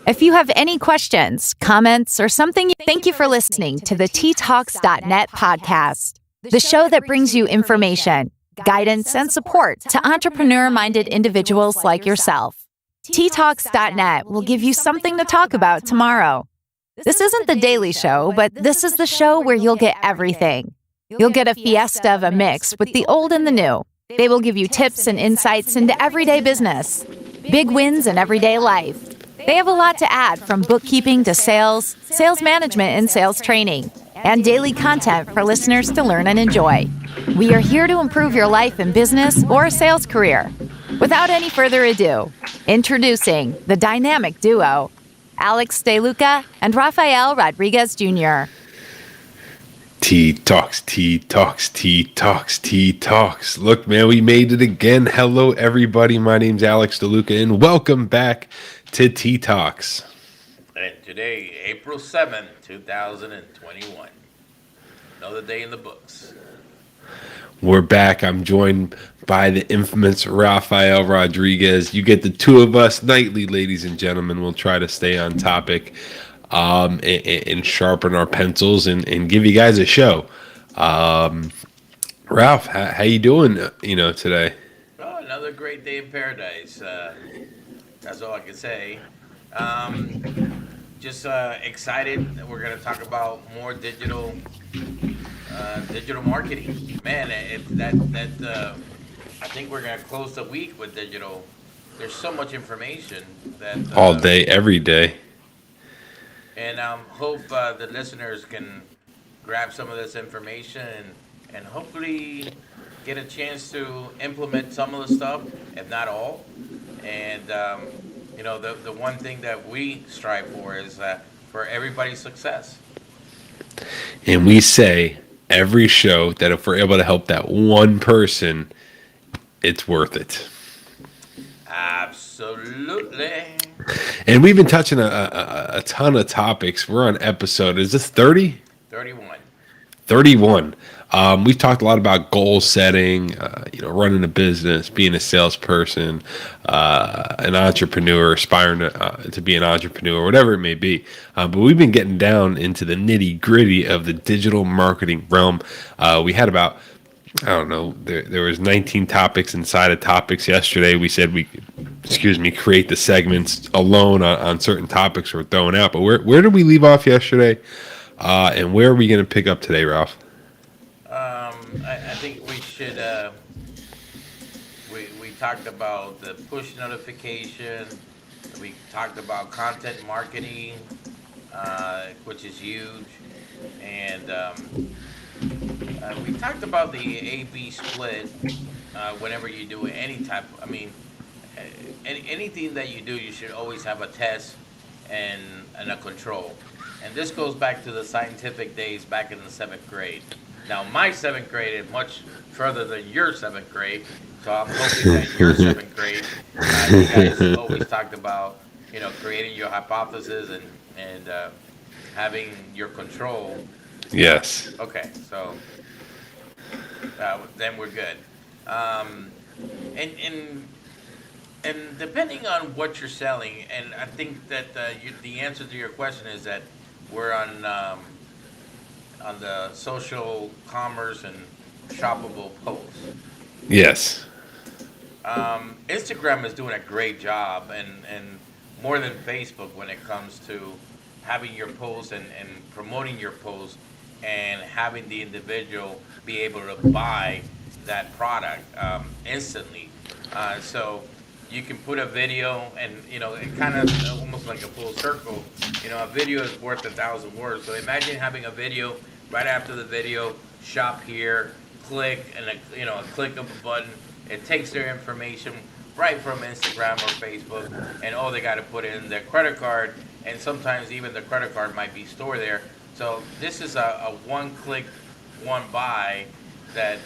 If you have any questions, comments, or something, thank you for listening to the TTalks.net podcast, the show that brings you information, guidance, and support to entrepreneur-minded individuals like yourself. TTalks.net will give you something to talk about tomorrow. This isn't the Daily Show, but this is the show where you'll get everything. You'll get a fiesta of a mix with the old and the new. They will give you tips and insights into everyday business, big wins in everyday life. They have a lot to add, from bookkeeping to sales, sales management, and sales training, and daily content for listeners to learn and enjoy. We are here to improve your life and business or sales career. Without any further ado, introducing the dynamic duo, Alex DeLuca and Rafael Rodriguez Jr. T-Talks, T-Talks, T-Talks, T-Talks. Look, man, we made it again. Hello, everybody. My name's Alex DeLuca, and welcome back to T-Talks. And today, April 7th, 2021. Another day in the books. We're back. I'm joined by the infamous Rafael Rodriguez. You get the two of us nightly, ladies and gentlemen. We'll try to stay on topic and sharpen our pencils and give you guys a show. Ralph, how you doing, today? Oh, another great day in paradise. That's all I can say. Just excited that we're going to talk about more digital marketing. Man, I think we're going to close the week with digital. There's so much information that all day, every day. And hope the listeners can grab some of this information and hopefully get a chance to implement some of the stuff, if not all. And the one thing that we strive for is for everybody's success. And we say every show that if we're able to help that one person, it's worth it. Absolutely. And we've been touching a ton of topics. We're on episode, is this 30? 31. 31. We've talked a lot about goal setting, running a business, being a salesperson, an entrepreneur, aspiring to be an entrepreneur, whatever it may be. But we've been getting down into the nitty gritty of the digital marketing realm. We had about, there was 19 topics inside of topics yesterday. We said we could, create the segments alone on certain topics we're throwing out. But where did we leave off yesterday? And where are we going to pick up today, Ralph? I think we should. We talked about the push notification. We talked about content marketing, which is huge, and we talked about the A/B split. Whenever you do any type, anything that you do, you should always have a test and a control. And this goes back to the scientific days back in the 7th grade. Now, my 7th grade is much further than your 7th grade, so I'm hoping that your 7th grade, you guys always talked about, creating your hypothesis and having your control. Yes. Okay, so then we're good. And depending on what you're selling, and I think that the answer to your question is that we're on the social commerce and shoppable posts. Yes. Instagram is doing a great job, and more than Facebook when it comes to having your posts and promoting your posts and having the individual be able to buy that product instantly. So you can put a video, and it kind of almost like a full circle. A video is worth 1,000 words. So imagine having a video. Right after the video, shop here, click, and a click of a button. It takes their information right from Instagram or Facebook, and all they got to put in their credit card, and sometimes even the credit card might be stored there. So this is a one-click, one-buy that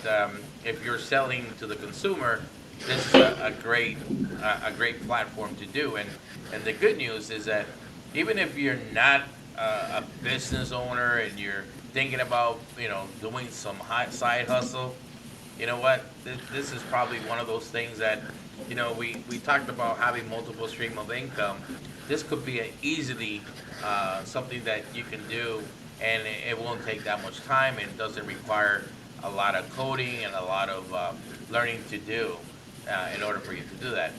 if you're selling to the consumer, this is a great platform to do. And the good news is that even if you're not a business owner and you're thinking about doing some hot side hustle, you know what? This is probably one of those things that we talked about having multiple stream of income. this could be easily something that you can do, and it won't take that much time, and doesn't require a lot of coding and a lot of learning to do in order for you to do that.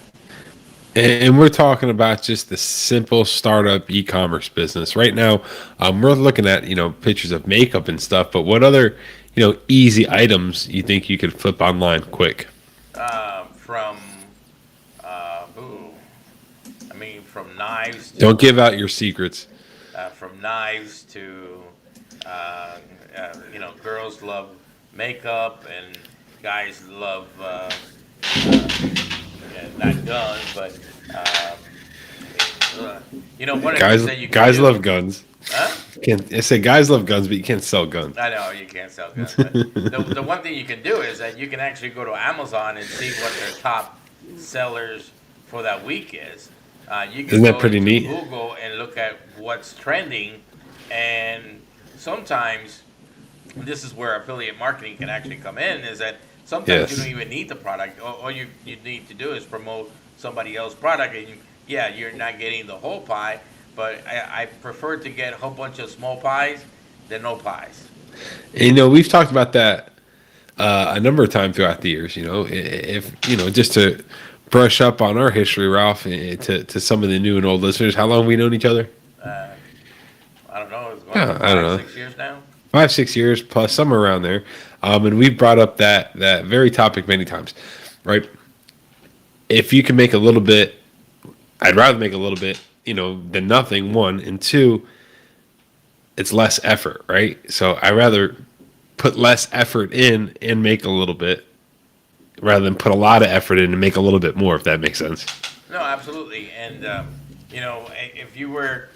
And we're talking about just the simple startup e-commerce business right now. We're looking at pictures of makeup and stuff, but what other easy items you think you could flip online quick? From from knives to Don't give out your secrets. from knives to girls love makeup and guys love not guns, but one of the Guys, things that you can guys do. love guns. Huh? I say guys love guns, but you can't sell guns. I know you can't sell guns. But the one thing you can do is that you can actually go to Amazon and see what their top sellers for that week is. You can Isn't that go pretty into neat? Google and look at what's trending, and sometimes this is where affiliate marketing can actually come in. Is that sometimes you Yes. don't even need the product. All you need to do is promote somebody else's product, and you're not getting the whole pie. But I prefer to get a whole bunch of small pies than no pies. And, we've talked about that a number of times throughout the years. If just to brush up on our history, Ralph, to some of the new and old listeners, how long have we known each other? I don't know. It's going Yeah, on I don't know. 6 years now. 5-6 years plus, somewhere around there. And we've brought up that very topic many times, right? If you can make a little bit, I'd rather make a little bit, than nothing. One, and two, it's less effort, right? So I rather put less effort in and make a little bit, rather than put a lot of effort in and make a little bit more. If that makes sense. No, absolutely. And if you were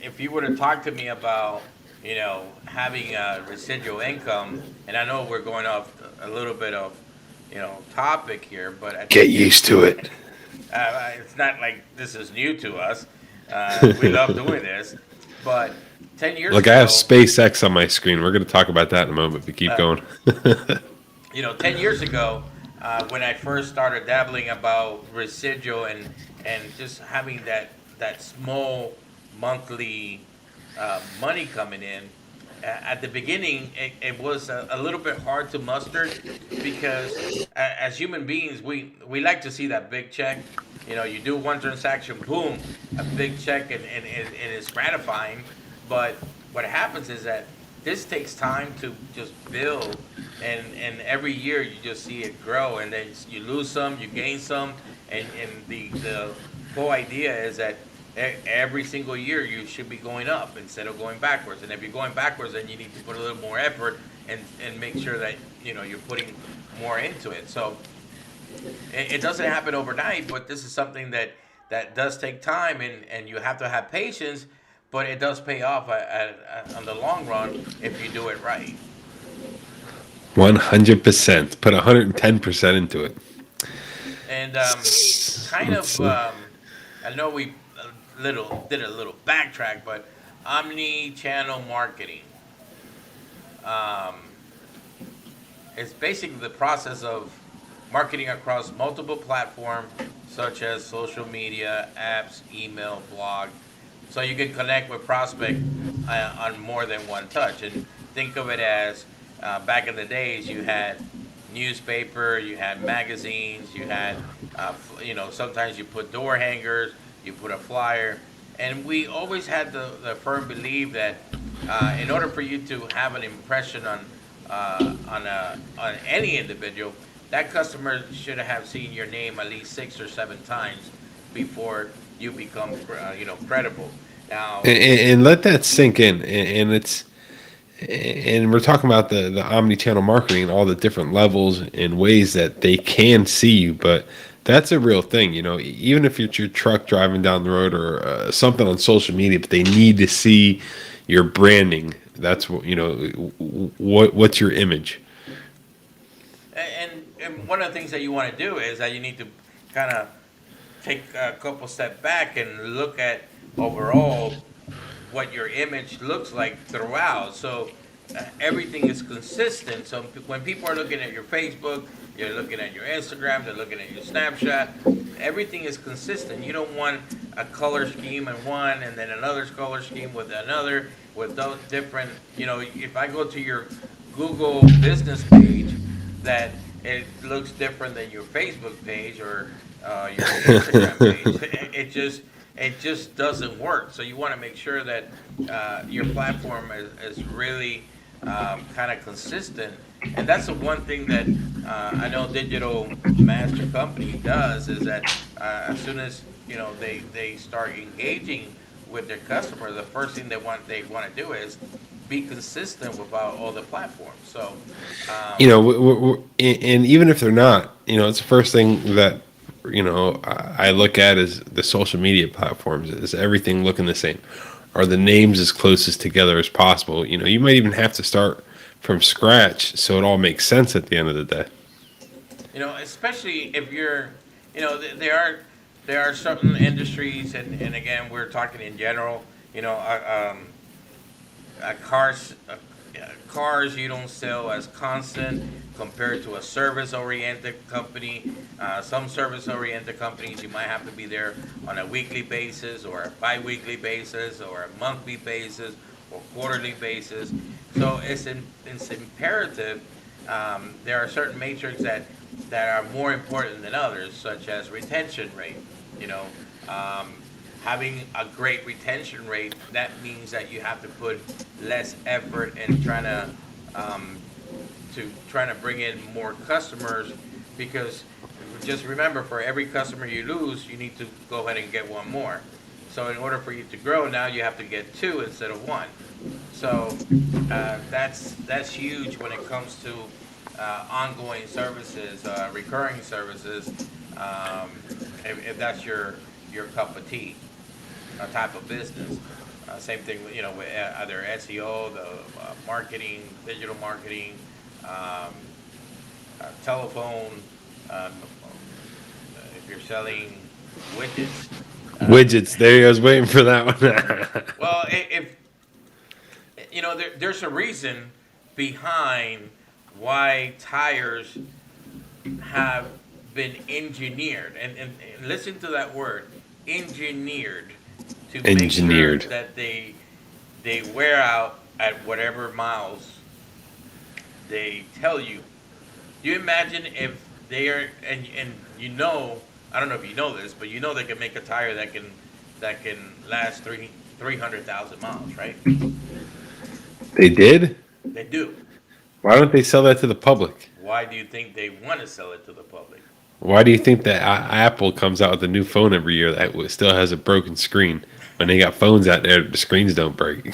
to talk to me about having a residual income, and I know we're going off a little bit of topic here, but Get used to it. it's not like this is new to us. We love doing this, but 10 years Look, ago, I have SpaceX on my screen. We're going to talk about that in a moment, but keep going. 10 years ago, when I first started dabbling about residual and just having that small monthly money coming in, at the beginning, it was a little bit hard to muster because as human beings, we like to see that big check. You do one transaction, boom, a big check, and it's gratifying. But what happens is that this takes time to just build, and every year you just see it grow, and then you lose some, you gain some, and the whole idea is that every single year you should be going up instead of going backwards. And if you're going backwards, then you need to put a little more effort and make sure that you're putting more into it. So it doesn't happen overnight, but this is something that does take time, and you have to have patience, but it does pay off on the long run if you do it right. 100%. Put 110% into it. And I know we did a little backtrack, but omni-channel marketing. It's basically the process of marketing across multiple platforms such as social media, apps, email, blog, so you can connect with prospect on more than one touch. And think of it as back in the days, you had newspaper, you had magazines, you had sometimes you put door hangers, you put a flyer, and we always had the firm belief that in order for you to have an impression on any individual, that customer should have seen your name at least 6 or 7 times before you become credible. Now, And let that sink in. And we're talking about the omni-channel marketing and all the different levels and ways that they can see you, but that's a real thing. Even if it's your truck driving down the road or something on social media, but they need to see your branding. That's what what's your image. And one of the things that you want to do is that you need to kind of take a couple step back and look at overall what your image looks like throughout. So everything is consistent. So when people are looking at your Facebook, you're looking at your Instagram, they're looking at your Snapchat, everything is consistent. You don't want a color scheme in one, and then another color scheme with another, with those different. If I go to your Google business page, that it looks different than your Facebook page or your Instagram page. It just doesn't work. So you want to make sure that your platform is really kind of consistent. And that's the one thing that I know Digital Master Company does, is that as soon as they start engaging with their customer, the first thing they want to do is be consistent with all the platforms. So and even if they're not, it's the first thing that I look at is the social media platforms. Is everything looking the same? Are the names as close as together as possible? You might even have to start from scratch so it all makes sense at the end of the day. Especially if you're, there are certain industries, and again, we're talking in general. Cars you don't sell as constant compared to a service-oriented company. Some service-oriented companies, you might have to be there on a weekly basis or a bi-weekly basis or a monthly basis or quarterly basis. So it's imperative. There are certain metrics that are more important than others, such as retention rate. Having a great retention rate, that means that you have to put less effort in trying to bring in more customers, because just remember, for every customer you lose, you need to go ahead and get one more. So in order for you to grow, now you have to get two instead of one. So that's huge when it comes to ongoing services, recurring services. If that's your cup of tea, type of business. Same thing, with either SEO, the marketing, digital marketing, telephone. If you're selling widgets. Widgets. There, I was waiting for that one. Well, if there's a reason behind why tires have been engineered, and listen to that word, engineered, to make sure that they wear out at whatever miles they tell you. Do you imagine if they are, and I don't know if you know this, but they can make a tire that can last 300,000 miles, right? They did? They do. Why don't they sell that to the public? Why do you think they want to sell it to the public? Why do you think that Apple comes out with a new phone every year that still has a broken screen? When they got phones out there, the screens don't break.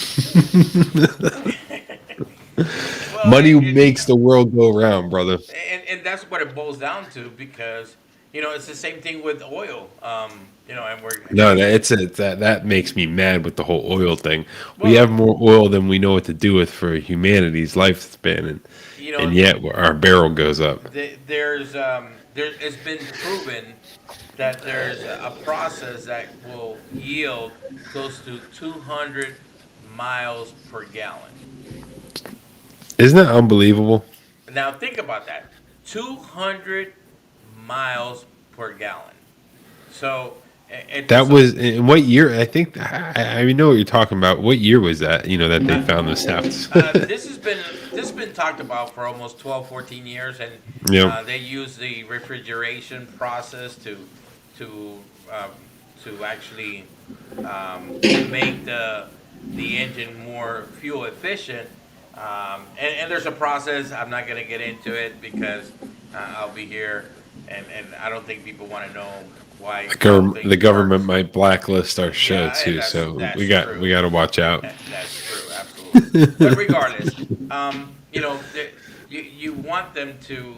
Well, Money makes the world go around, brother. And that's what it boils down to, because it's the same thing with oil. And that makes me mad with the whole oil thing. We have more oil than we know what to do with for humanity's lifespan, and yet our barrel goes up. It's been proven that there's a process that will yield close to 200 miles per gallon. Isn't that unbelievable? Now think about that. 200 miles per gallon. So that was in what year? I think I know what you're talking about. What year was that? That they found this out. This has been talked about for almost 12, 14 years, and they use the refrigeration process to actually make the engine more fuel efficient. And there's a process. I'm not going to get into it because I'll be here, and I don't think people want to know why. The government might blacklist our show too, so we got to watch out. That's true, absolutely. But regardless, you want them to,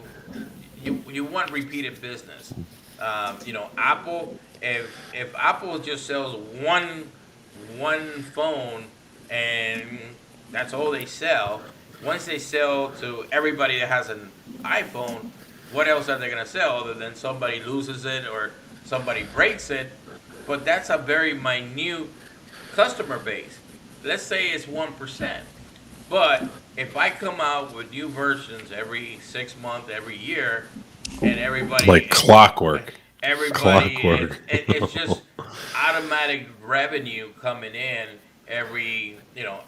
you want repeated business. Apple, if Apple just sells one phone and that's all they sell, once they sell to everybody that has an iPhone, what else are they going to sell other than somebody loses it or somebody breaks it? But that's a very minute customer base. Let's say it's 1%. But if I come out with new versions every 6 months, every year, and everybody like clockwork. Everybody, it's automatic revenue coming in every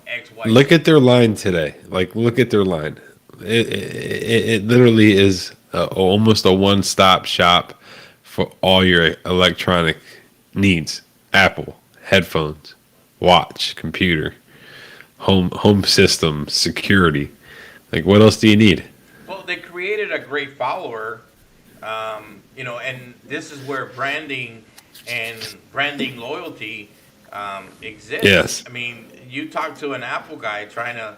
X Y. Look at their line today. Like, look at their line. It literally is almost a one-stop shop for all your electronic needs. Apple, headphones, watch, computer, home system, security. Like, what else do you need? Well, they created a great follower, and this is where branding and branding loyalty exists. Yes. I mean, you talk to an Apple guy trying to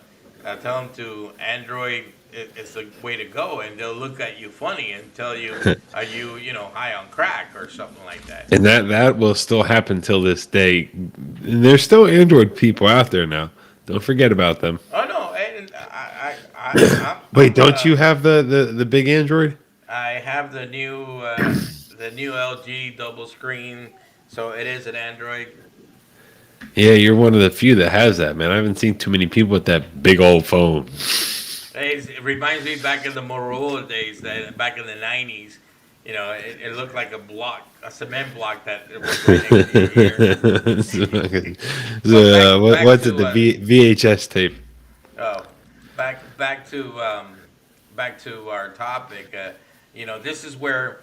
tell him to Android is the way to go, and they'll look at you funny and tell you, "Are you, high on crack or something like that?" And that will still happen till this day. And there's still Android people out there now. Don't forget about them. Oh no, and I'm, Wait, don't you have the big Android? I have the new LG double screen, so it is an Android. Yeah, you're one of the few that has that, man. I haven't seen too many people with that big old phone. It reminds me back in the Motorola days, that back in the '90s, it looked like a cement block that was right next to your ear. What's it? The VHS tape. Oh, back to our topic. This is where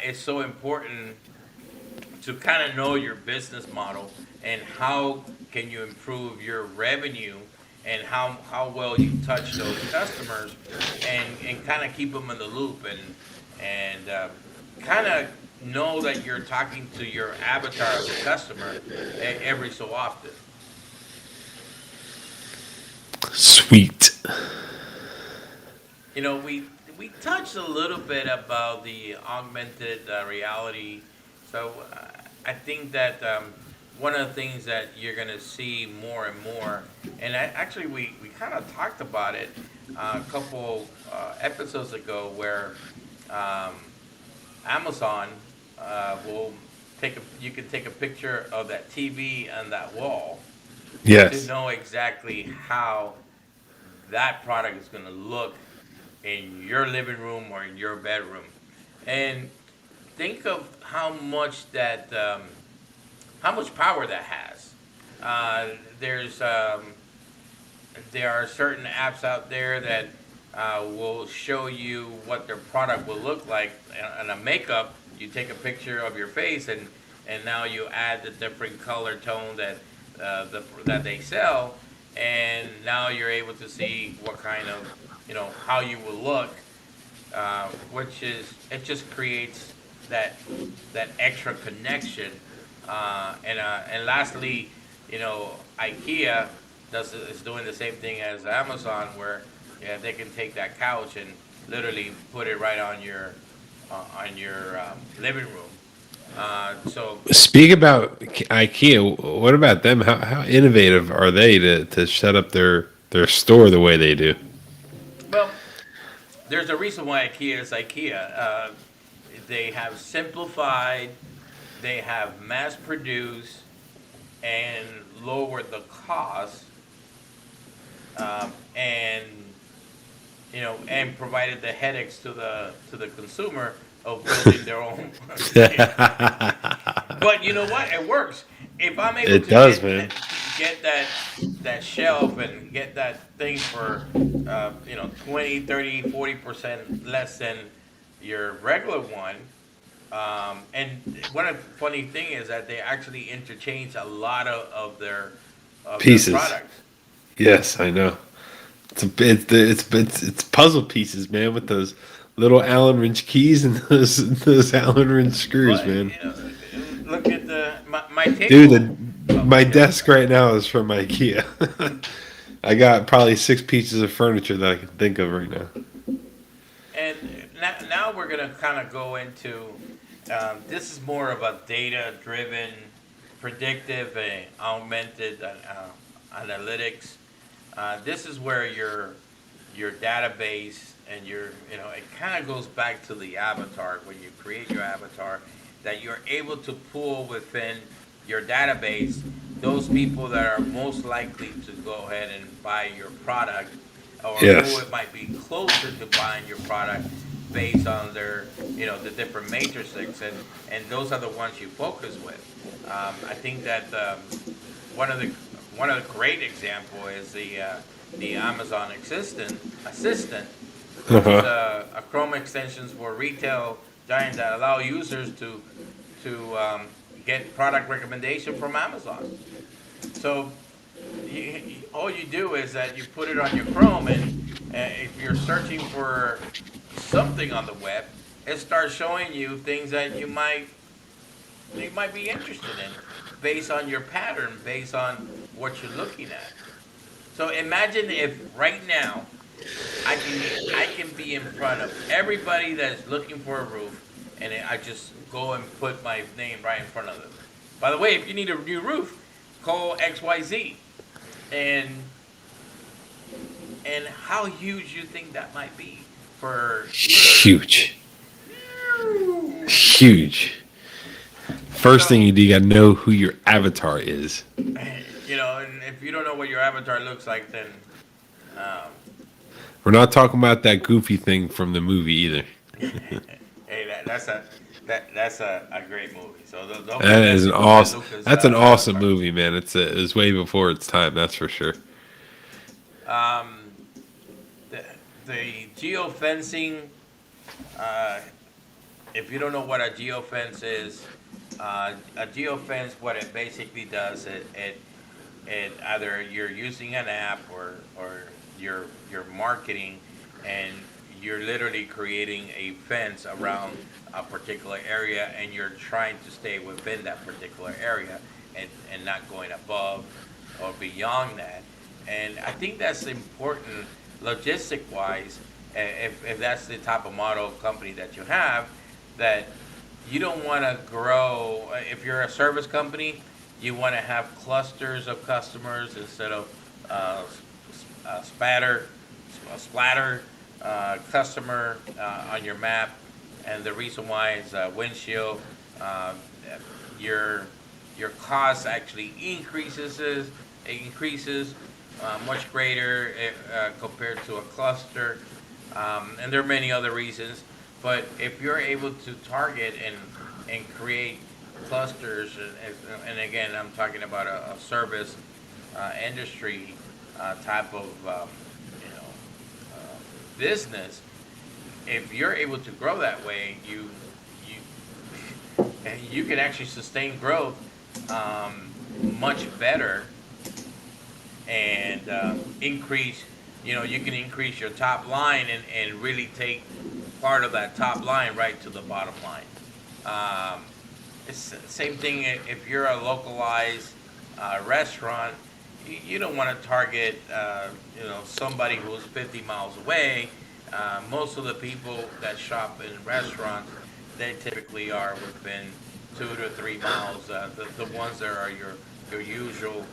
it's so important to kind of know your business model and how can you improve your revenue and how well you touch those customers and kind of keep them in the loop and kind of know that you're talking to your avatar of the customer every so often. Sweet. We touched a little bit about the augmented reality. So I think that one of the things that you're going to see more and more, and we kind of talked about it a couple episodes ago, where Amazon you can take a picture of that TV on that wall. Yes. To know exactly how that product is going to look in your living room or in your bedroom, and think of how much power that has. There are certain apps out there that will show you what their product will look like on a makeup. You take a picture of your face, and now you add the different color tone that they sell, and now you're able to see what kind of how you will look, it just creates that extra connection, and lastly, IKEA is doing the same thing as Amazon, where they can take that couch and literally put it right on your living room. So speak about IKEA. What about them? How innovative are they to set up their store the way they do? Well, there's a reason why IKEA is IKEA. They have simplified, they have mass produced, and lowered the cost, and provided the headaches to the consumer of building their own. But you know what? It works. If I'm able to get that shelf and get that thing for 20, 30, 40% less than your regular one. And one funny thing is that they actually interchange a lot of their pieces. Their products. Yes, I know. It's puzzle pieces, man, with those little Allen wrench keys and those Allen wrench screws, man. Look at my table. Dude, my desk right now is from IKEA. I got probably 6 pieces of furniture that I can think of right now. And now we're going to kind of go into, this is more of a data-driven, predictive, augmented analytics. This is where your database and it kind of goes back to the avatar. When you create your avatar, that you're able to pull within your database those people that are most likely to go ahead and buy your product, or who it might be closer to buying your product, based on their, the different matrices, and those are the ones you focus with. I think that one of the great example is the Amazon Assistant, which is a Chrome extensions for retail giant that allow users to get product recommendation from Amazon. So all you do is that you put it on your Chrome, and if you're searching for something on the web, it starts showing you things that you might be interested in, based on your pattern, based on what you're looking at. So imagine if right now I can be in front of everybody that's looking for a roof, and I just go and put my name right in front of them. By the way, if you need a new roof, call XYZ. And how huge you think that might be for huge. First thing you do, you gotta know who your avatar is. And if you don't know what your avatar looks like, then we're not talking about that goofy thing from the movie either. hey, that's a great movie. So that is an awesome. That's an awesome movie, man. It's way before its time. That's for sure. The geofencing. If you don't know what a geofence is, a geofence, what it basically does, it either you're using an app or you're marketing, and you're literally creating a fence around a particular area, and you're trying to stay within that particular area and not going above or beyond that. And I think that's important logistic wise, if that's the type of model company that you have, that you don't want to grow. If you're a service company, you want to have clusters of customers instead of splatter customer on your map. And the reason why is windshield, your cost actually increases much greater compared to a cluster, and there are many other reasons. But if you're able to target and create clusters, and again, I'm talking about a service industry type of business. If you're able to grow that way, you can actually sustain growth much better, and increase. You can increase your top line and really take part of that top line right to the bottom line. It's the same thing if you're a localized restaurant. You don't want to target somebody who's 50 miles away. Most of the people that shop in restaurants, they typically are within 2 to 3 miles. The ones that are your usual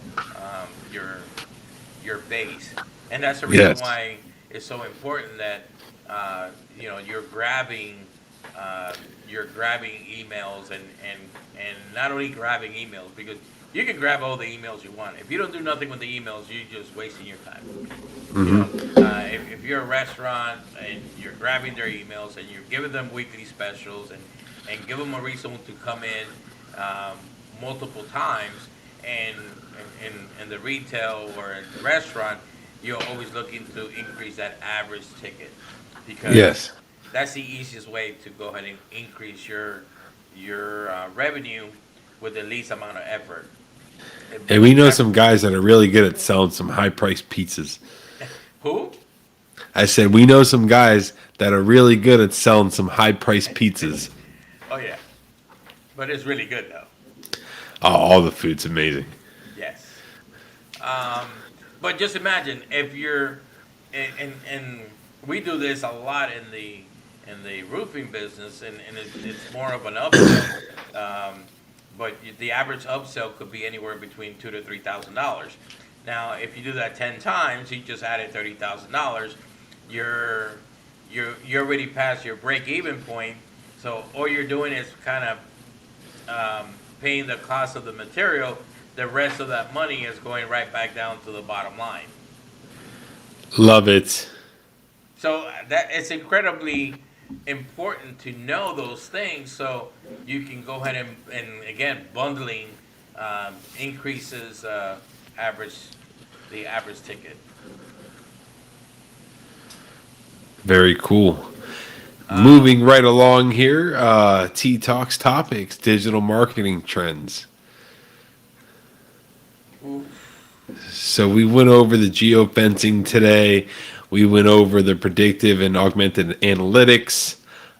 your base, and that's the reason why it's so important that you're grabbing emails and not only grabbing emails, because you can grab all the emails you want. If you don't do nothing with the emails, you're just wasting your time. Mm-hmm. If you're a restaurant and you're grabbing their emails and you're giving them weekly specials and give them a reason to come in multiple times, and in the retail or in the restaurant, you're always looking to increase that average ticket, because that's the easiest way to go ahead and increase your revenue with the least amount of effort. Hey, we know some guys that are really good at selling some high-priced pizzas. Who? I said we know some guys that are really good at selling some high-priced pizzas. Oh yeah, but it's really good though. Oh, all the food's amazing. Yes. But just imagine if you're, and we do this a lot in the roofing business, and it's more of an upsell. But the average upsell could be anywhere between $2,000 to $3,000. Now, if you do that 10 times, you just added $30,000. You're already past your break-even point. So all you're doing is kind of paying the cost of the material. The rest of that money is going right back down to the bottom line. Love it. So that it's incredibly important to know those things so you can go ahead and again, bundling increases average the average ticket. Very cool. Moving right along here, T Talks topics, digital marketing trends. So we went over the geofencing today. We went over the predictive and augmented analytics.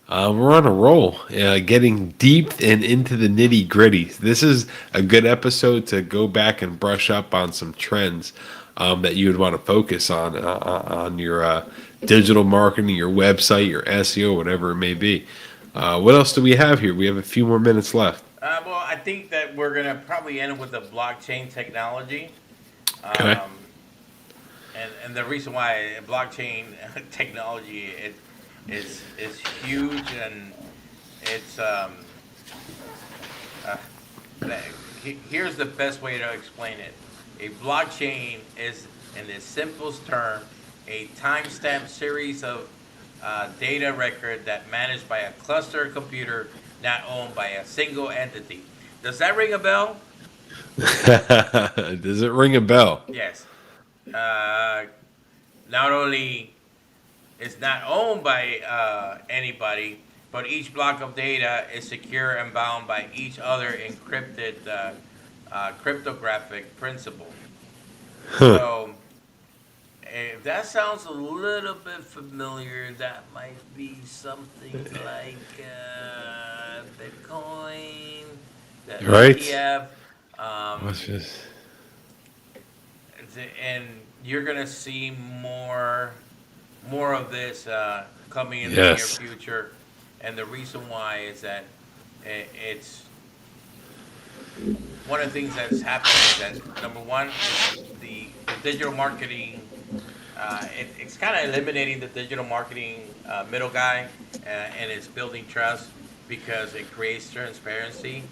We're on a roll, getting deep and into the nitty gritty. This is a good episode to go back and brush up on some trends that you would want to focus on your digital marketing, your website, your SEO, whatever it may be. What else do we have here? We have a few more minutes left. Well, I think that we're going to probably end with the blockchain technology. Okay. And the reason why blockchain technology is huge, and it's here's the best way to explain it. A blockchain is, in its simplest term, a timestamp series of data record that managed by a cluster computer not owned by a single entity. Does that ring a bell? Does it ring a bell? Yes. Not only is not owned by anybody, but each block of data is secure and bound by each other encrypted cryptographic principle. So, if that sounds a little bit familiar, that might be something like Bitcoin, the Right. ETF. What's this? And you're gonna see more of this coming in Yes. the near future. And the reason why is that it's one of the things that's happening is that number one is the digital marketing. It's kind of eliminating the digital marketing middle guy, and it's building trust because it creates transparency,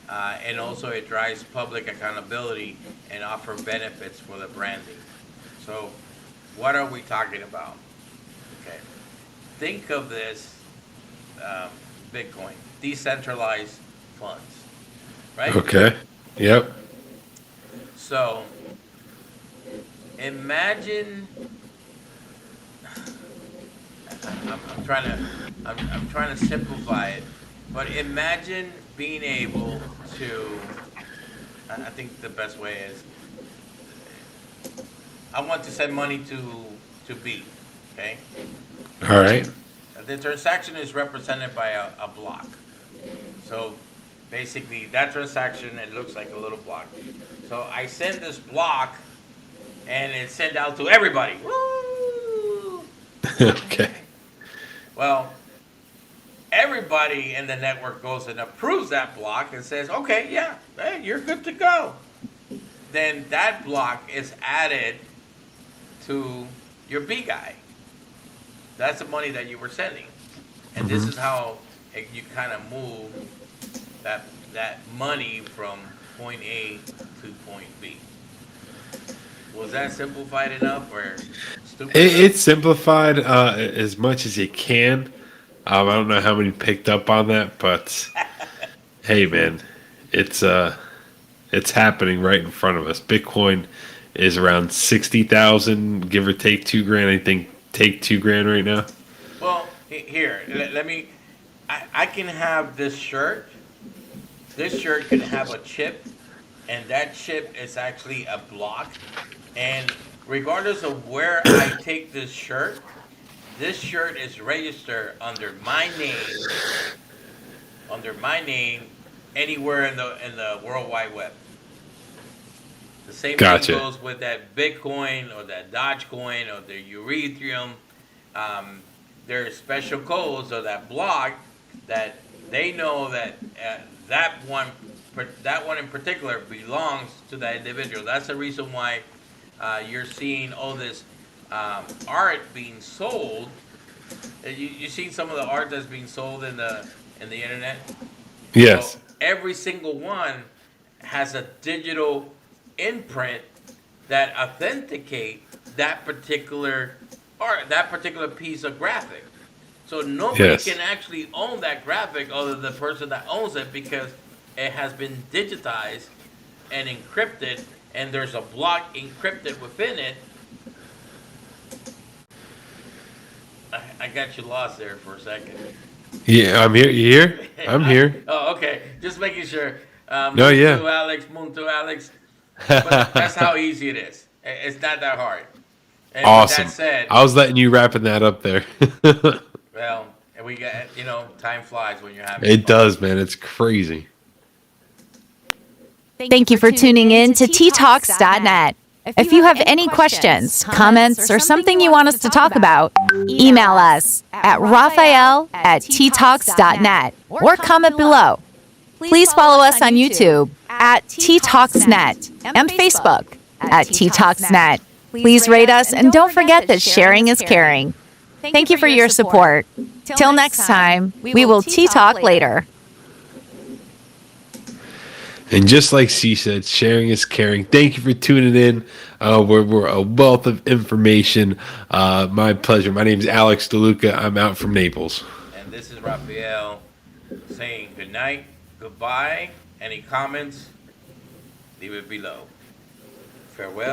and also it drives public accountability and offer benefits for the branding. So, what are we talking about? Okay, think of this Bitcoin, decentralized funds, right? Okay. Yep. So, imagine. I'm trying to simplify it, but imagine being able to. I think the best way is. I want to send money to B. Okay. All right. The transaction is represented by a block. So basically, that transaction, it looks like a little block. So I send this block, and it's sent out to everybody. Woo! Okay. Well, everybody in the network goes and approves that block and says, okay, yeah, hey, you're good to go. Then that block is added to your B guy. That's the money that you were sending. And this is how you kind of move that money from point A to point B. Was that simplified enough or stupid enough? It's simplified as much as it can. I don't know how many picked up on that, but hey, man, it's happening right in front of us. Bitcoin is around 60,000, give or take $2,000. I think take $2,000 right now. Well, here, let me. I can have this shirt. This shirt can have a chip, and that chip is actually a block. And regardless of where I take this shirt is registered under my name, anywhere in the World Wide Web. The same Gotcha. thing goes with that Bitcoin or that Dogecoin or the Ethereum. There's special codes of that block that they know that that one in particular belongs to that individual. That's the reason why you're seeing all this art being sold. You seen some of the art that's being sold in the internet? Yes. So every single one has a digital imprint that authenticate that particular art, that particular piece of graphic. So nobody Yes. can actually own that graphic other than the person that owns it because it has been digitized and encrypted, and there's a block encrypted within it. I got you lost there for a second. Yeah, I'm here. You here? I'm here. Oh, okay. Just making sure. No, yeah. Moon to Alex. But that's how easy it is. It's not that hard. And Awesome. With that said, I was letting you wrapping that up there. well, and we got, time flies when you're having It fun. does, man. It's crazy. Thank you for tuning in to ttalks.net. If you have any questions, comments, or something you want us to talk about, email us at raphael@ttalks.net or comment below. Please follow us on YouTube at ttalksnet and Facebook at ttalksnet. Please rate us and don't forget that sharing is caring. Thank you for your support. Till next time, we will T-Talk later. And just like C said, sharing is caring. Thank you for tuning in. We're a wealth of information. My pleasure. My name is Alex DeLuca. I'm out from Naples. And this is Raphael saying good night, goodbye. Any comments? Leave it below. Farewell.